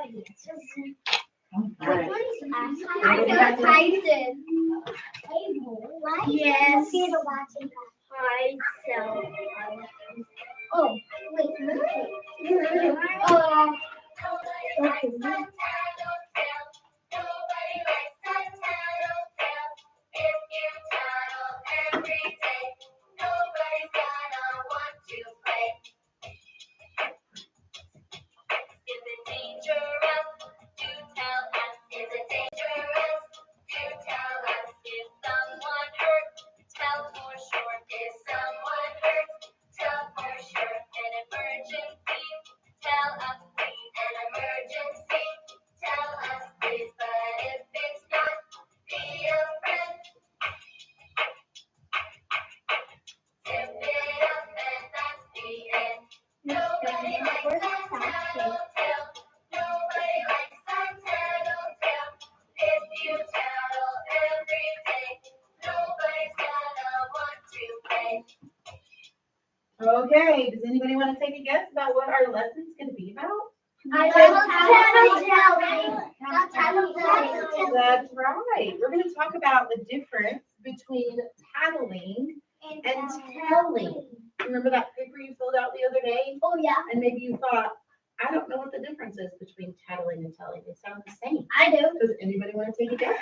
Right. Yes. Oh, wait. Okay, does anybody want to take a guess about what our lesson's going to be about? That's right. We're going to talk about the difference between tattling and telling. Remember that paper you filled out the other day? Oh, yeah. And maybe you thought, I don't know what the difference is between tattling and telling. They sound the same. I do. Does anybody want to take a guess?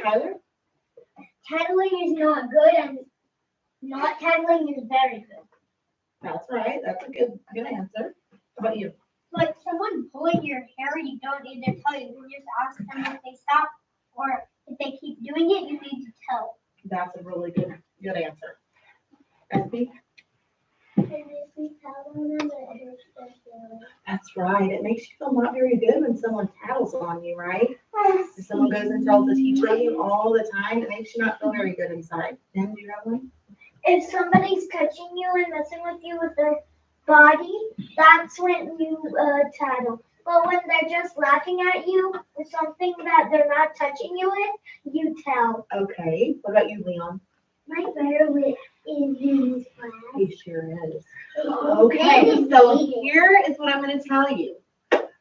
Tyler? Tattling is not good and not tattling is very good. That's right. That's a good answer. How about you? Like someone pulling your hair, you don't need to tell you. You just ask them if they stop, or if they keep doing it, you need to tell. That's a really good answer. Esty? That's right. It makes you feel not very good when someone tattles on you, right? If someone goes and tells the teacher you all the time, it makes you not feel very good inside. Then do you have one? If somebody's touching you and messing with you with their body, that's when you tattle. But when they're just laughing at you with something that they're not touching you with, you tell. Okay. What about you, Leon? My brother is in his class. He sure is. Okay, so here is what I'm going to tell you.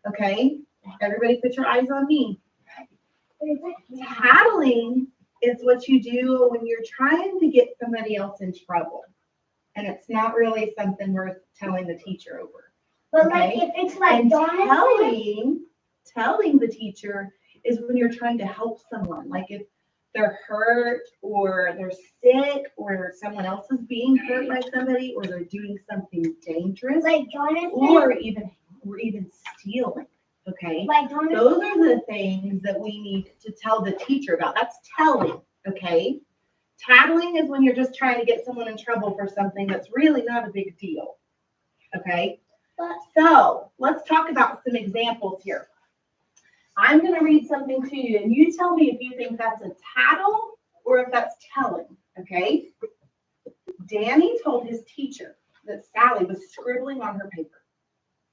Okay, everybody put your eyes on me. Tattling is what you do when you're trying to get somebody else in trouble. And it's not really something worth telling the teacher over. But okay? like if it's like and telling the teacher is when you're trying to help someone. Like if they're hurt or they're sick or someone else is being hurt by somebody or they're doing something dangerous, like Jonathan, or even stealing. Okay, like Jonathan. Those are the things that we need to tell the teacher about. That's telling. Okay, tattling is when you're just trying to get someone in trouble for something that's really not a big deal. Okay, so let's talk about some examples here. I'm going to read something to you, and you tell me if you think that's a tattle or if that's telling, okay? Danny told his teacher that Sally was scribbling on her paper.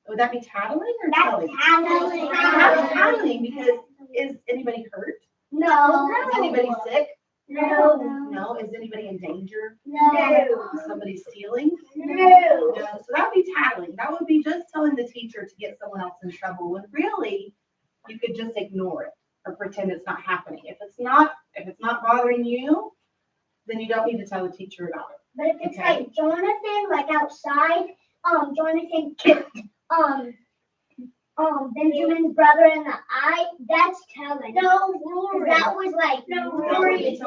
Would that be tattling or telling? Tattling. That's tattling because is anybody hurt? No. Is anybody sick? No. No. Is anybody in danger? No. Is somebody stealing? No. No. So that would be tattling. That would be just telling the teacher to get someone else in trouble when really you could just ignore it or pretend it's not happening. If it's not bothering you, then you don't need to tell the teacher about it. But if it's like Jonathan, like outside, Jonathan kicked Benjamin's brother in the eye, that's telling. No, Rory. That was like Rory. If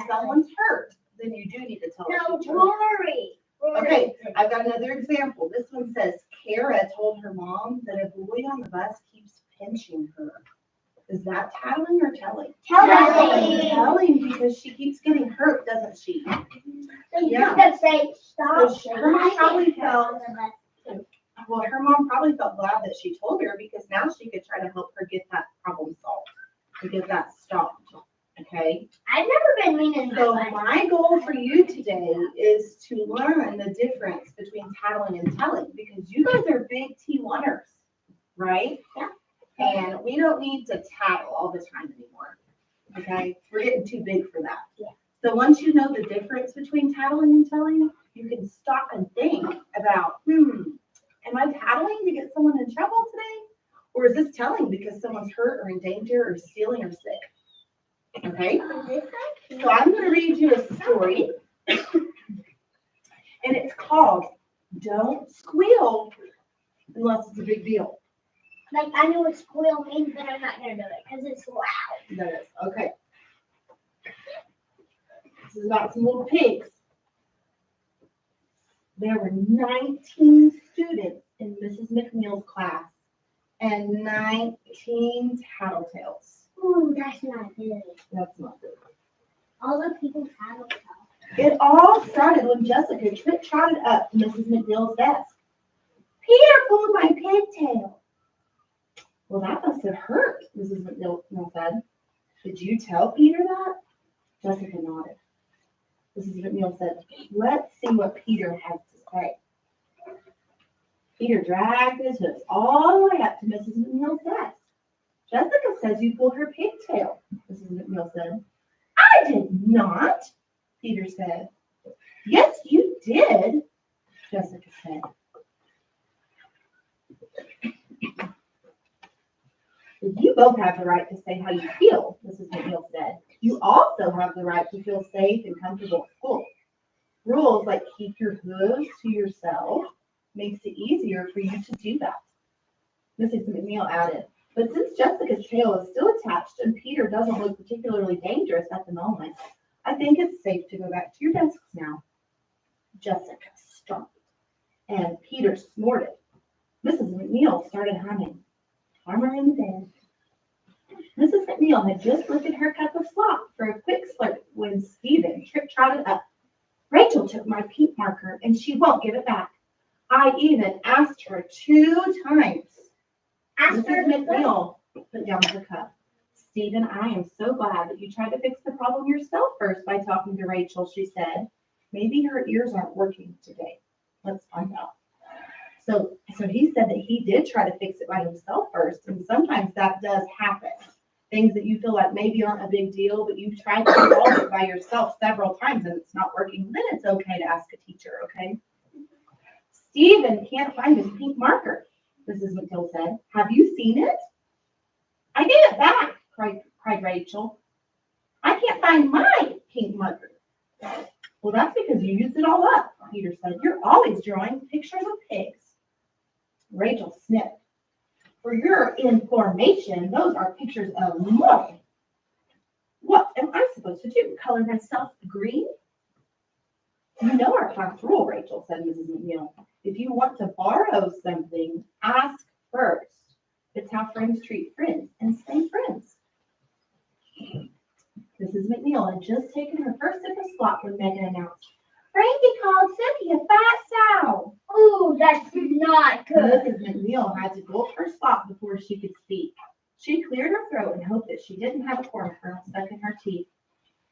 someone's hurt, then you do need to tell the teacher. Rory. Okay, I've got another example. This one says, Kara told her mom that a boy on the bus keeps pinching her. Is that tattling or telling? Telling. Telling because she keeps getting hurt, doesn't she? So you could say, stop. So her mom probably felt glad that she told her because now she could try to help her get that problem solved and get that stopped. Okay? I've never been mean in So my goal for you today is to learn the difference between tattling and telling because you guys are big T1ers, right? Yeah. And we don't need to tattle all the time anymore. Okay? We're getting too big for that. Yeah. So once you know the difference between tattling and telling, you can stop and think about, am I tattling to get someone in trouble today? Or is this telling because someone's hurt or in danger or stealing or sick? Okay? So I'm going to read you a story. And it's called Don't Squeal Unless It's a Big Deal. Like, I know what squeal means, but I'm not going to do it because it's loud. That is. Okay. This is about some little pigs. There were 19 students in Mrs. McNeil's class and 19 tattletales. Ooh, that's not good. That's not good. All the people tattletale. It all started when Jessica trotted up to Mrs. McNeil's desk. Peter pulled my pigtail. Well, that must have hurt, Mrs. McNeil said. Did you tell Peter that? Jessica nodded. Mrs. McNeil said, let's see what Peter has to say. Peter dragged his hooves all the way up to Mrs. McNeil's desk. Jessica says you pulled her pigtail, Mrs. McNeil said. I did not, Peter said. Yes, you did, Jessica said. You both have the right to say how you feel, Mrs. McNeil said. You also have the right to feel safe and comfortable at school. Rules like keep your hooves to yourself makes it easier for you to do that. Mrs. McNeil added, but since Jessica's tail is still attached and Peter doesn't look particularly dangerous at the moment, I think it's safe to go back to your desks now. Jessica stopped, and Peter snorted. Mrs. McNeil started humming. Farmer in the bed. Mrs. McNeil had just lifted her cup of slop for a quick slurp when Stephen trotted up. Rachel took my pink marker and she won't give it back. I even asked her 2 times. Mrs. McNeil put down her cup. Stephen, I am so glad that you tried to fix the problem yourself first by talking to Rachel, she said. Maybe her ears aren't working today. Let's find out. So he said that he did try to fix it by himself first, and sometimes that does happen. Things that you feel like maybe aren't a big deal, but you've tried to solve it by yourself several times and it's not working, then it's okay to ask a teacher, okay? Stephen can't find his pink marker, Mrs. McNeil said. Have you seen it? I gave it back, cried Rachel. I can't find my pink marker. Well, that's because you used it all up, Peter said. You're always drawing pictures of pigs. Rachel sniffed. For your information, those are pictures of mud. What am I supposed to do? Color myself green? You know our class rule, Rachel, said Mrs. McNeil. If you want to borrow something, ask first. It's how friends treat friends and stay friends. Mrs. McNeil had just taken her first sip of slop when Megan announced, Frankie called Cynthia fat sow. Ooh, that's not good. Mrs. McNeil had to gulp her slop before she could speak. She cleared her throat and hoped that she didn't have a corn kernel stuck in her teeth.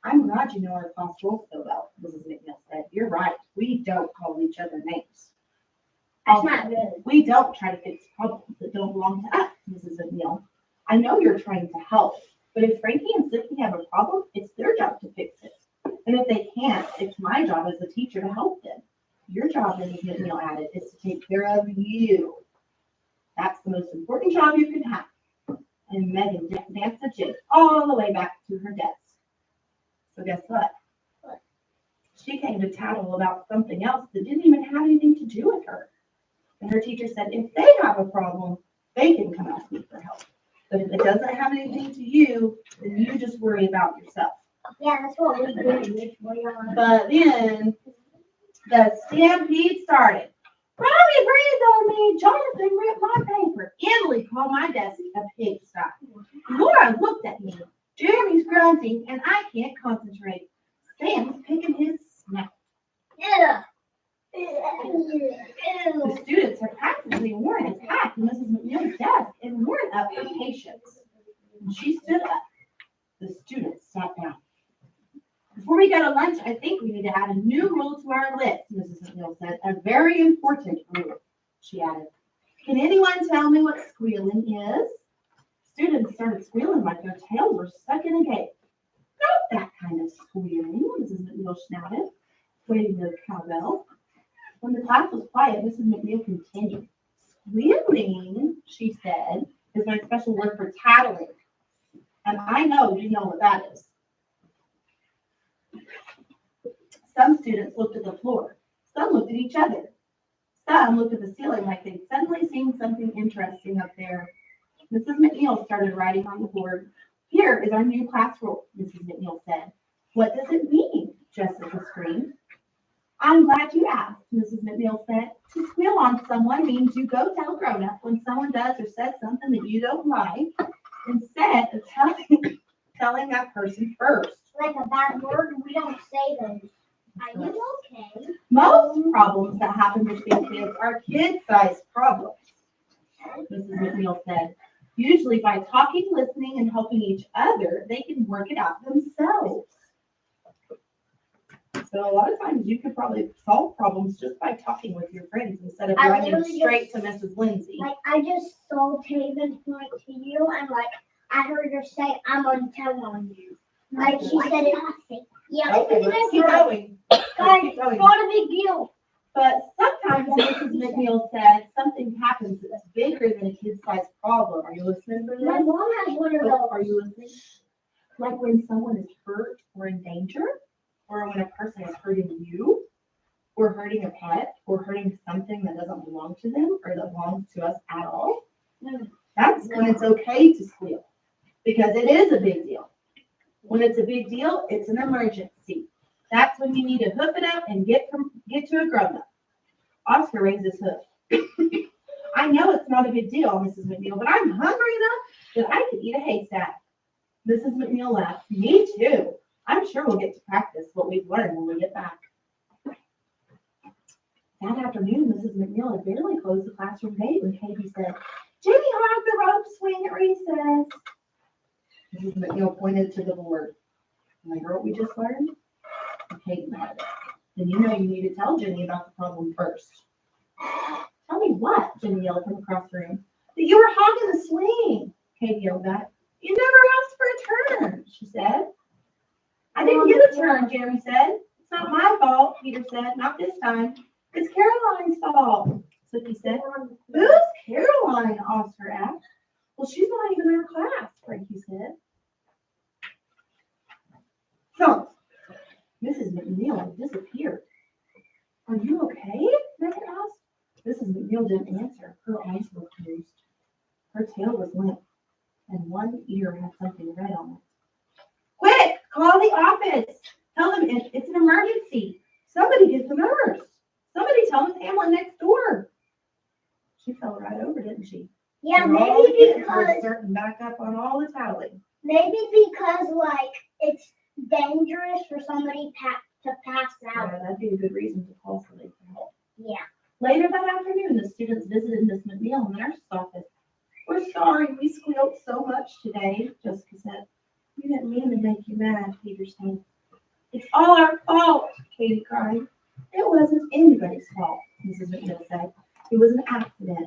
I'm glad you know our class rules so well, Mrs. McNeil said. You're right. We don't call each other names. That's not good. We don't try to fix problems that don't belong to us, Mrs. McNeil. I know you're trying to help, but if Frankie and Cynthia have a problem, it's their job to fix it. And if they can't, it's my job as a teacher to help them. Your job, Mrs. McNeil added, is to take care of you. That's the most important job you can have. And Megan danced a jig all the way back to her desk. So guess what? She came to tattle about something else that didn't even have anything to do with her. And her teacher said, if they have a problem, they can come ask me for help. But if it doesn't have anything to you, then you just worry about yourself. Yeah, that's what we do. But then the stampede started. Robbie breathed on me. Jonathan ripped my paper. Emily called my desk a pigsty. Laura looked at me. Jeremy's grunting, and I can't concentrate. Sam's picking his snout. Yeah. The students had practically worn and packed Mrs. McNeil's desk and worn up her patience. When she stood up, the students sat down. Before we go to lunch, I think we need to add a new rule to our list, Mrs. McNeil said. A very important rule, she added. Can anyone tell me what squealing is? Students started squealing like their tails were stuck in a gate. Not that kind of squealing, Mrs. McNeil shouted, waving the cowbell. When the class was quiet, Mrs. McNeil continued. Squealing, she said, is special word for tattling. And I know you know what that is. Some students looked at the floor. Some looked at each other. Some looked at the ceiling like they'd suddenly seen something interesting up there. Mrs. McNeil started writing on the board. Here is our new class rule, Mrs. McNeil said. What does it mean? Jessica screamed. I'm glad you asked, Mrs. McNeil said. To squeal on someone means you go tell grown-up when someone does or says something that you don't like, instead of telling that person first. Like a bad word, we don't say those. Are you okay? Most problems that happen between kids are kid-sized problems, Mrs. McNeil said. Usually by talking, listening, and helping each other, they can work it out themselves. So a lot of times you could probably solve problems just by talking with your friends instead of running straight to Mrs. Lindsay. Like, I just saw Taven point to you, and like, I heard her say, I'm gonna tell on you. Like, she said it. Yeah. Okay, let's keep going. Guys, it's not a big deal. But sometimes Mrs. McNeil said something happens that's bigger than a kid-sized problem. Are you listening for My this? mom has one of those. Are you listening? Like when someone is hurt or in danger, or when a person is hurting you, or hurting a pet, or hurting something that doesn't belong to them or that belongs to us at all. That's when it's okay to squeal, because it is a big deal. When it's a big deal, it's an emergency. That's when you need to hoof it up and get to a grown-up. Oscar raised his hoof. I know it's not a big deal, Mrs. McNeil, but I'm hungry enough that I could eat a haystack. Mrs. McNeil laughed. Me too. I'm sure we'll get to practice what we've learned when we get back. That afternoon, Mrs. McNeil had barely closed the classroom gate when Katie said, Jimmy hogged the rope swing at recess. Mrs. McNeil pointed to the board. Remember what we just learned? And Katie nodded. Then you know you need to tell Jenny about the problem first. Tell me what? Jenny yelled from across the room. That you were hogging the swing, Katie yelled back. You never asked for a turn, she said. I didn't get a turn, Jeremy said. It's not my fault, Peter said. Not this time. It's Caroline's fault, Sophie said. Who's Caroline? Oscar asked. Well, she's not even in our class, Frankie said. So, Mrs. McNeil had disappeared. Are you okay? Megan asked. Mrs. McNeil didn't answer. Her eyes were closed. Her tail was limp, and one ear had something red on it. Quick! Call the office! Tell them it's an emergency. Somebody get the nurse. Somebody tell Miss Hamlin next door. She fell right over, didn't she? Yeah, And all the maybe kids because were starting back up on all the toweling. maybe because like it's dangerous for somebody to pass out. Yeah, that'd be a good reason to call somebody for help. Yeah. Later that afternoon, the students visited Miss McNeil in the nurse's office. We're sorry we squealed so much today, Jessica said. We didn't mean to make you mad, Peter said. It's all our fault, Katie cried. It wasn't anybody's fault, Mrs. McNeil said. It was an accident.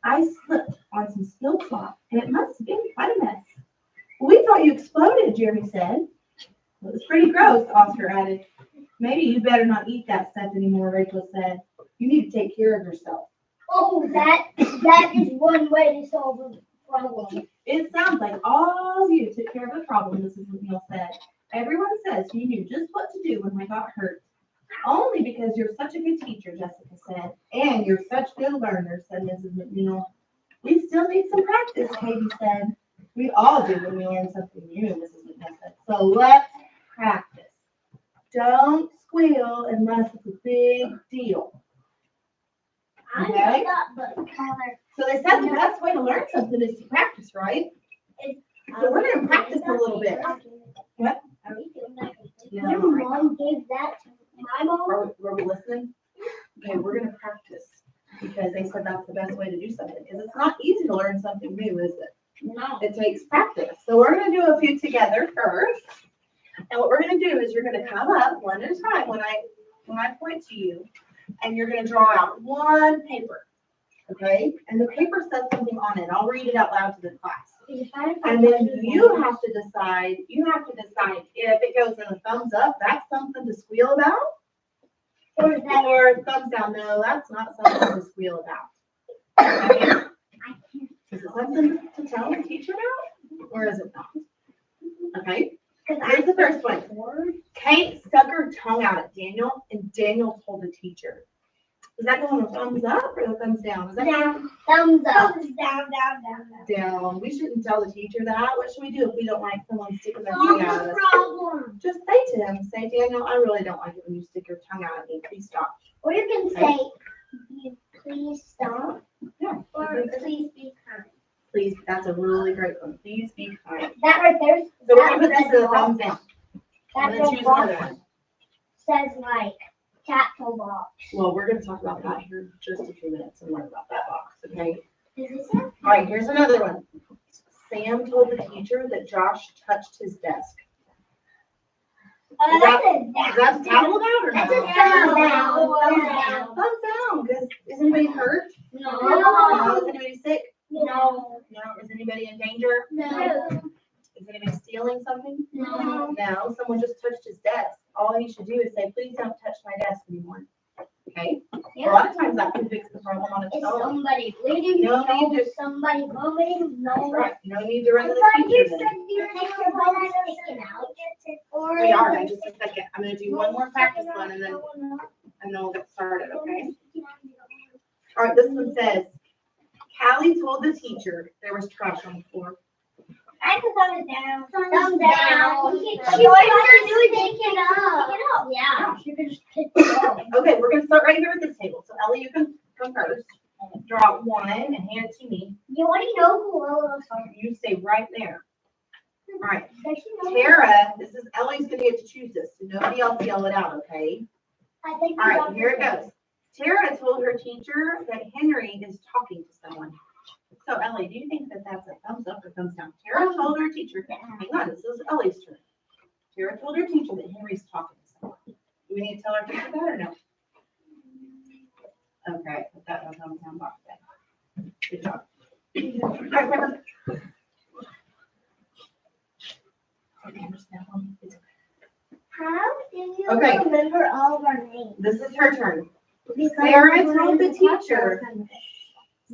I slipped on some steel slop, and it must have been quite a mess. Well, we thought you exploded, Jeremy said. It was pretty gross, Oscar added. Maybe you better not eat that stuff anymore, Rachel said. You need to take care of yourself. Oh, that is one way to solve a problem. It sounds like all of you took care of the problem, Mrs. McNeil said. Everyone says you knew just what to do when I got hurt. Only because you're such a good teacher, Jessica said. And you're such good learners, said Mrs. McNeil. We still need some practice, Katie said. We all do when we learn something new, Mrs. McNeil said. So let's practice. Don't squeal unless it's a big deal. I Okay. know that, but Tyler. So they said the best way to learn something is to practice, right? So we're going to practice a little bit. What? Are we doing that? Yeah, Your mom gave that to my mom. Were we listening? Okay, we're going to practice because they said that's the best way to do something. Because it's not easy to learn something new, is it? No. It takes practice. So we're going to do a few together first. And what we're going to do is you're going to come up one at a time when I point to you, and you're going to draw out one paper. Okay? And the paper says something on it. I'll read it out loud to the class. And then you have to decide if it goes in a thumbs up, that's something to squeal about. Or thumbs down, no, that's not something to squeal about. Okay? Is it something to to tell the teacher about, or is it not? Okay, here's the first one. Kate stuck her tongue out at Daniel, and Daniel told the teacher. Is that going a thumbs up or the thumbs down? Is that Down. Thumbs up. Down. down? We shouldn't tell the teacher that. What should we do if we don't like someone sticking their tongue out at us? Problem. Just say to him, say, Daniel, I really don't like it when you stick your tongue out at me. Please stop. Or you can say, please stop. Yeah. Or please be kind. Please, that's a really great one. Please be kind. That right there. So we're gonna put this as a thumbs down. That And then choose another one. says like tactile box. Well, we're gonna talk about that here in just a few minutes and learn about that box, okay? Is this it? All right, here's another one. Sam told the teacher that Josh touched his desk. Is that a towel down or That's a no? thumbs down. Thumbs down, because is anybody hurt? No. No. Is anybody sick? No. No. Is anybody in danger? No. Is anybody stealing something? No. No, someone just touched his desk. All he should do is say, please don't touch my desk anymore. Okay? A lot of times that can fix the problem on its Is own. somebody bleeding? No need to- Is somebody vomiting? That's No. right. No need to run to the But you teacher said then. you take your bone sticking out. Or We are in just a second. I'm gonna do one more practice one and then we'll get started, okay? All right, this one says, Callie told the teacher there was trash on the floor. I can thumb it down. Thumb down. She was pick it up. Yeah. She could just pick it up. Okay, we're gonna start right here at this table. So Ellie, you can come first. Draw one and hand it to me. You already know who Lola is. You stay right there. All right, Does she know? Tara, this is Ellie's gonna get to choose this, so nobody else yell it out, okay? I think All right, here it goes. Tara told her teacher that Henry is talking to someone. So Ellie, do you think that that's a thumbs up or thumbs down? Tara told her teacher, hang on, this is Ellie's turn. Tara told her teacher that Henry's talking to someone. Do we need to tell our teacher that or no? Okay, put that in the thumbs down box then. Good job. All right, Pepper. How do you Okay. remember all of our names? This is her turn. Because Sarah we're told the in podcast teacher. and-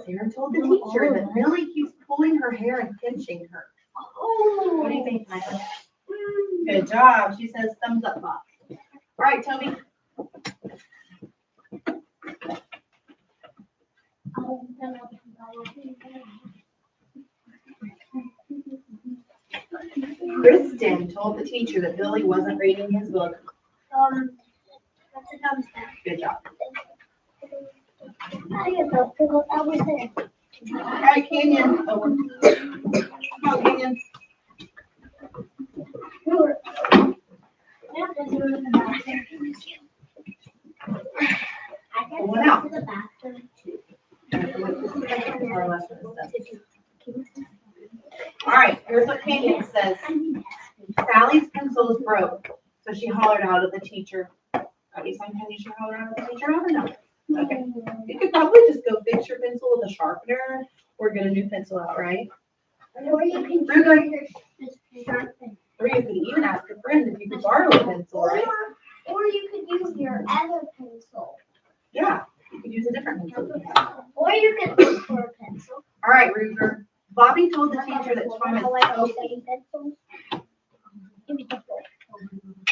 Sarah told the teacher that Billy keeps pulling her hair and pinching her. Oh. What do you think, Maya? Good job. She says thumbs up box. All right, Toby. Kristen told the teacher that Billy wasn't reading his book. That's a thumbs down. Good job. I get that because I was there. All right, Canyon. Over. Come on, Canyon. I have to do it in the bathroom. I can Pull it out. go to the bathroom too. Our lesson is done. All right, here's what Canyon says. Sally's pencil is broke, so she hollered out at the teacher. Maybe sometimes you should holler out at the teacher, I don't know. Okay. You could probably just go fix your pencil with a sharpener or get a new pencil out, right? Or you can We're good. use your sharpen. Or you could even ask a friend if you could borrow a pencil, right? Or you could use your other pencil. Yeah, you could use a different pencil. Or you could look for a pencil. All right, Ruger. Bobby told the teacher that Thomas. pencils.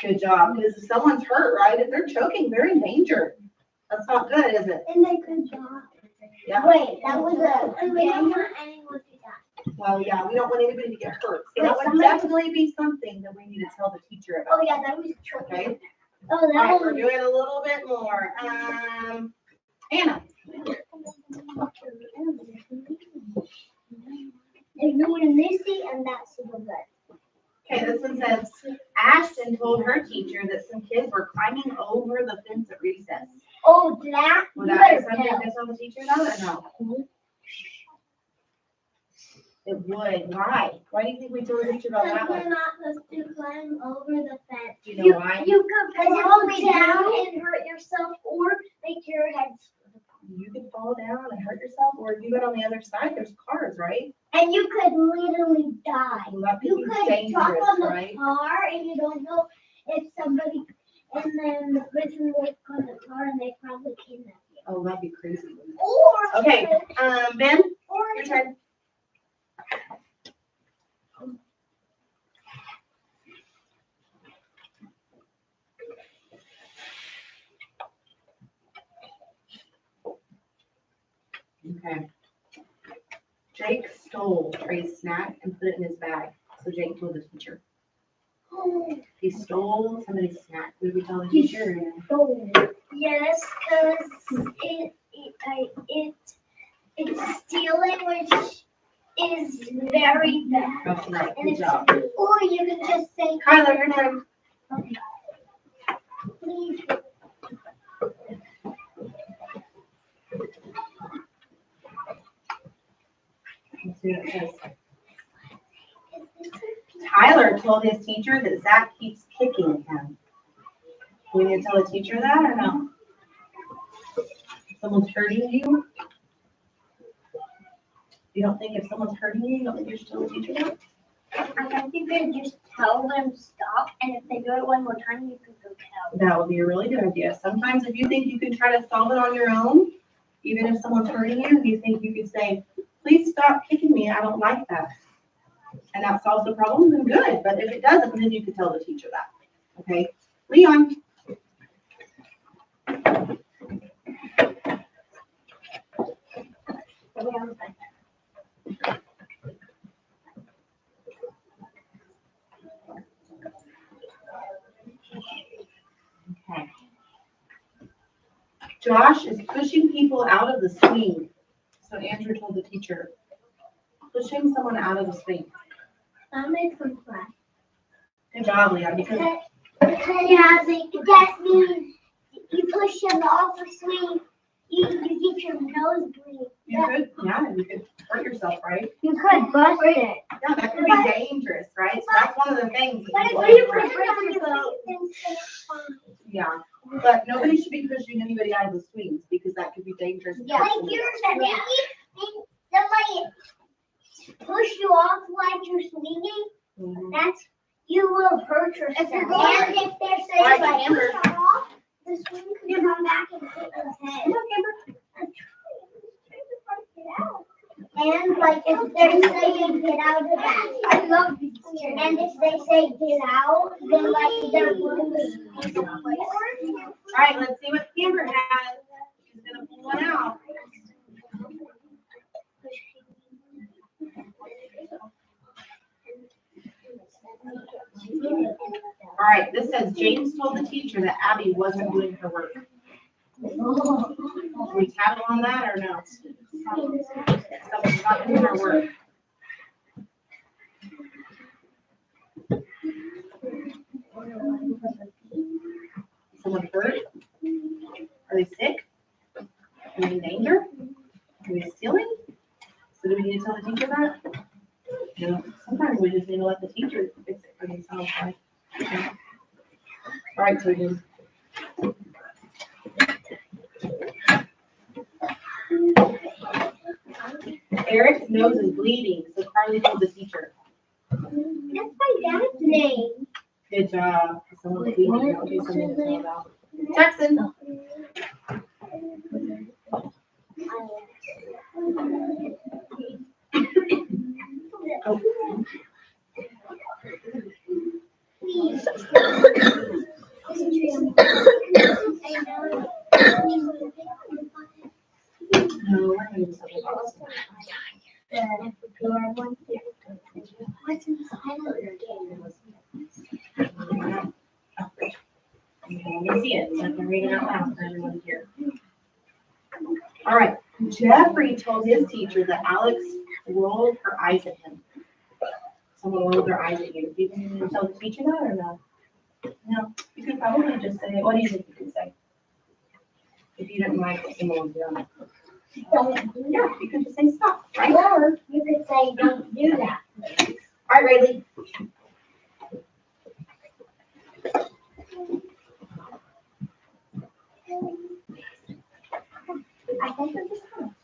Good job, because if someone's hurt, right, if they're choking, they're in danger. That's not good, is it? And they could die. Yeah. Wait, that was a. And we don't want anyone to die. Well, yeah, we don't want anybody to get hurt. So that would Somebody- definitely be something that we need to tell the teacher Oh about. yeah, that was true. Okay. Oh, All right, that we're was. doing a little bit more. Anna. Ignoring Missy, and that's super good. Okay, this one says, Ashton told her teacher that some kids were climbing over the fence at recess. Oh, that. Would you that be better something tell. to tell the teacher about or no? It would. Why? Why do you think we told the teacher about Because that we're one? not supposed to climb over the fence. Do you know why? You could fall down and hurt yourself, or make your head. You could fall down and hurt yourself, or if you get on the other side, there's cars, right? And you could literally die. Well, that could You be could drop dangerous, on the right? car, and you don't know if somebody, and then the person will on the car, and they probably kidnap you. Oh, that'd be crazy. Or Okay, Ben, or your turn. Okay. Jake stole Trey's snack and put it in his bag. So Jake told the teacher. He stole somebody's snack. Did we tell the teacher? Yes, because it's stealing, which is very bad. That's right. And Good it's, job. or you can just say, Kyler, your turn. okay. Please. Let's see what it says. Tyler told his teacher that Zach keeps kicking him. We need to tell the teacher that or no? Someone's hurting you? You don't think if someone's hurting you, you don't think you should tell the teacher that? I think you just tell them stop, and if they do it one more time, you can go tell. That would be a really good idea. Sometimes if you think you can try to solve it on your own, even if someone's hurting you, you think you could say, please stop kicking me, I don't like that. And that solves the problem, then good. But if it doesn't, then you can tell the teacher that. Okay? Leon. Okay. Josh is pushing people out of the swing. So Andrew told the teacher, pushing someone out of the swing. That makes them cry. Good job, Leon, because That means you push them off the swing, you get your nose bleed. you could hurt yourself, right? You could bust it. Yeah, that could be dangerous, right? So that's one of the things. But that if people you don't push know. them, it's fine. Yeah, but nobody should be pushing anybody out of the swings because that could be dangerous. Yeah. Like you're swinging, and somebody push you off like you're swinging, Mhm. that's, you will hurt yourself. If you're going, and if they're saying Right, like Amber. push off, the swing could come back and hit your head. Come on, Amber. And like if they're saying get out of that, I love these. And if they say get out, then like they're moving. All right, let's see what Amber has. She's gonna pull one out. All right, this says James told the teacher that Abby wasn't doing her work. Can we tattle on that or no? Someone's not doing her work. Someone hurt? Are they sick? Are they in danger? Are they stealing? So do we need to tell the teacher that? No. Sometimes we just need to let the teacher fix it for themselves, right? Yeah. All right, so we do. Eric's nose is bleeding, so Carly told the teacher. That's my dad's name. Good job. Someone's bleeding. That would be something to tell about. Jackson. Oh. Please. No, we're gonna do something else. What's inside of your Okay, let me see it, so I can read it out loud for everyone to hear. All right, Jeffrey told his teacher that Alex rolled her eyes at him. Someone rolled their eyes at you. Do you think you can tell the teacher that or no? No, you could probably just say, what do you think you could say? If you didn't like what someone was doing. Yeah, you could just say stop, right? Or you could say don't do that. All right, Riley. I think it's just fun.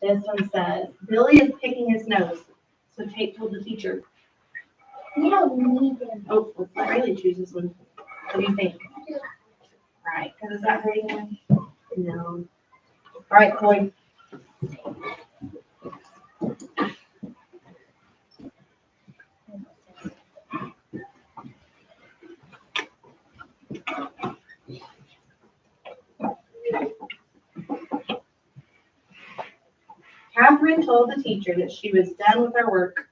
This one says, Billy is picking his nose. So Tate told the teacher. You don't need them. Oh, let's let Riley choose this one. What do you think? Right, because is that hurting him? No. All right, Coy. Cameron told the teacher that she was done with her work,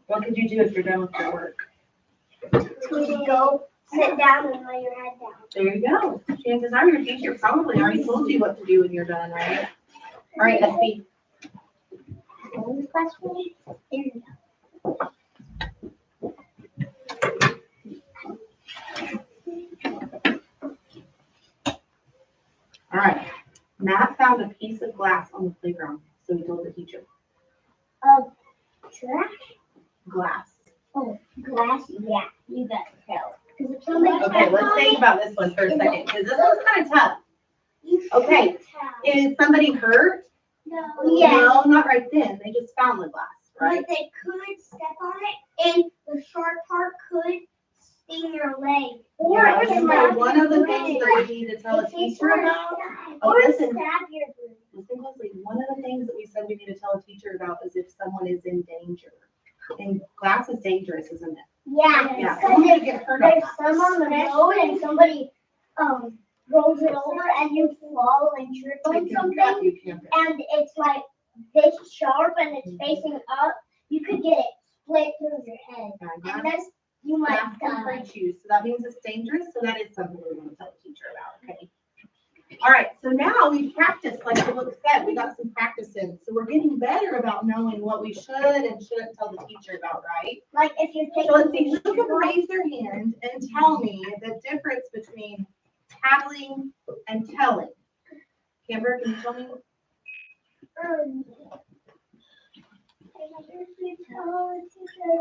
what could you do if you're done with your work? Go sit down and lay your head down. There you go. Chances are your teacher probably already told you what to do when you're done, right? All right, SB. Question? There you go. All right. Matt found a piece of glass on the playground, so he told the teacher. Trash? Glass. Oh, glass? Yeah, you better tell. Because if somebody Okay, let's think about this one for a second, because this one's kind of tough. Okay. Is somebody hurt? No. No, not right then. They just found the glass, right? But they could step on it, and the sharp part could sting your leg. Yeah, it so stab one of the your things leg. that we need to tell a teacher about. Oh, Or listen. stab your leg. Listen closely. One of the things that we said we need to tell a teacher about is if someone is in danger. And glass is dangerous, isn't it? Yeah, Yeah, because someone could if get hurt on there's glass. some on the road and somebody rolls it over and you fall and trip on You can something cut, you can't hurt. and it's like this sharp and it's facing up, you could get it split through your head. Yeah, And that's, you might glass can die. hurt you, so that means it's dangerous, so that is something we want to tell the teacher about, okay? All right, so now we've practiced, like Luke said, we got some practice in, so we're getting better about knowing what we should and shouldn't tell the teacher about, right? Like if you're taking. So let's see, who can raise their hand and tell me the difference between tattling and telling? Camber, can you tell me? If you tell a teacher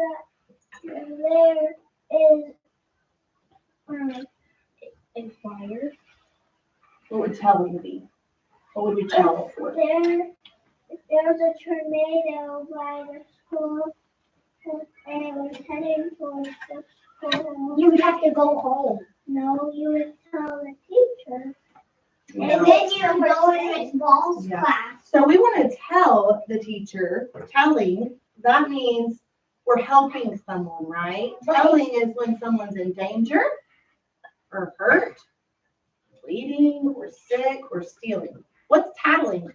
that there is a fire. What would telling be? What would we tell for? There's a tornado by the school and it was heading towards the school. You would have to go home. No, you would tell the teacher. Yeah. And then you would go in Miss Ball's Yeah. class. So we want to tell the teacher, telling, that means we're helping someone, right? Telling is when someone's in danger or hurt, bleeding, or sick, or stealing. What's tattling?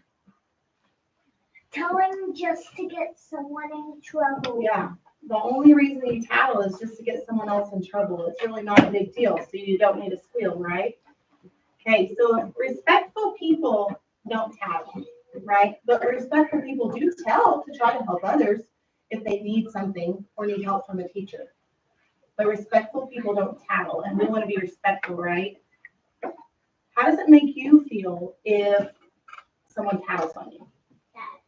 Telling just to get someone in trouble. Yeah, the only reason you tattle is just to get someone else in trouble. It's really not a big deal, so you don't need to squeal, right? Okay, so respectful people don't tattle, right? But respectful people do tell to try to help others if they need something or need help from a teacher. But respectful people don't tattle, and we want to be respectful, right? How does it make you feel if someone tattles on you?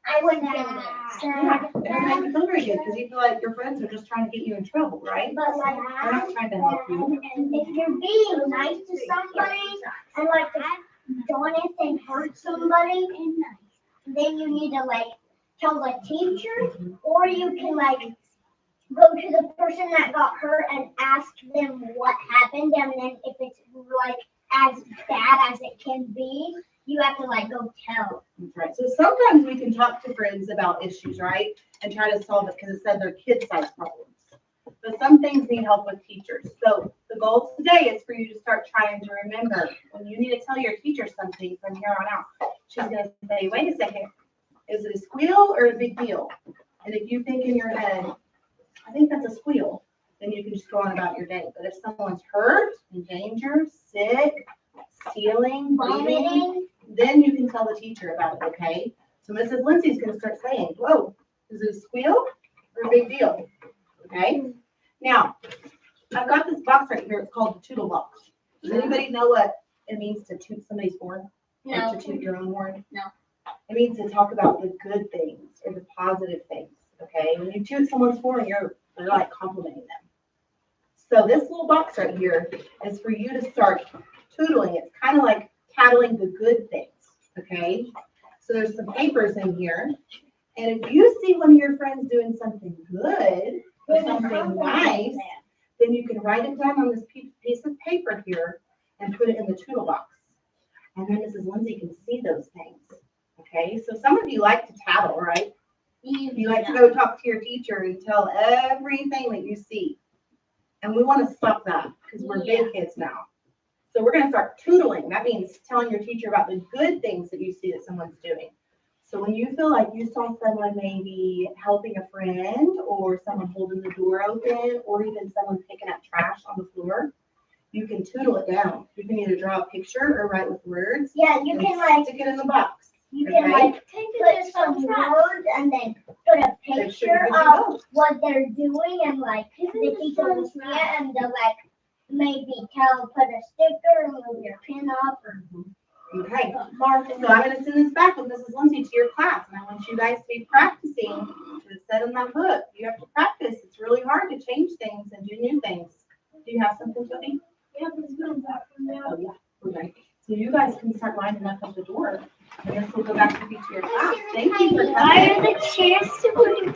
I wouldn't feel good. Yeah, it doesn't make you feel very good because you feel like your friends are just trying to get you in trouble, right? But like, They're not trying to help you. if you're being nice to somebody and like don't and hurt somebody, then you need to like tell the teacher, or you can like go to the person that got hurt and ask them what happened, and then if it's like as bad as it can be, you have to like go tell. That's right. So sometimes we can talk to friends about issues, right? And try to solve it because it said they're kid-sized problems. But some things need help with teachers. So the goal today is for you to start trying to remember when you need to tell your teacher something from here on out. She's going to say, wait a second, is it a squeal or a big deal? And if you think in your head, I think that's a squeal, then you can just go on about your day. But if someone's hurt, in danger, sick, stealing, bleeding, Vomiting. then you can tell the teacher about it, okay? So Mrs. Lindsay's going to start saying, whoa, is it a squeal or a big deal? Okay? Now, I've got this box right here. It's called the Tootle box. Does anybody know what it means to toot somebody's horn? No. Or to toot your own horn? No. It means to talk about the good things or the positive things, okay? When you toot someone's horn, you're like complimenting them. So this little box right here is for you to start tootling. It's kind of like tattling the good things, okay? So there's some papers in here. And if you see one of your friends doing something good or something nice, then you can write it down on this piece of paper here and put it in the Tootle box. And then Mrs. Lindsay can see those things, okay? So some of you like to tattle, right? You like to go talk to your teacher and tell everything that you see. And we want to stop that because we're big kids now. So we're going to start tootling. That means telling your teacher about the good things that you see that someone's doing. So when you feel like you saw someone maybe helping a friend or someone holding the door open or even someone picking up trash on the floor, you can tootle it down. You can either draw a picture or write with words. Yeah, you can like stick it in the box. You can like put some words and then put a picture of what they're doing and like the teacher will see it and they'll like maybe put a sticker or move your pin up or Okay. So I'm going to send this back with Mrs. Lindsay to your class, and I want you guys to be practicing to set in that book. You have to practice. It's really hard to change things and do new things. Do you have something, Jody? yeah, this goes back from there. Oh yeah. Okay. So you guys can start lining up at the door, and this will go back to your class. Thank you for Why coming. are the chairs to put the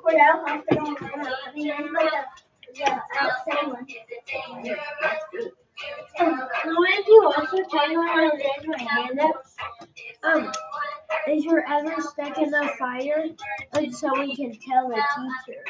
Cordell Hospital the outside one. Wanted to also tell you when I raised my hand up, if you're ever stuck in a fire, and so we can tell the teacher.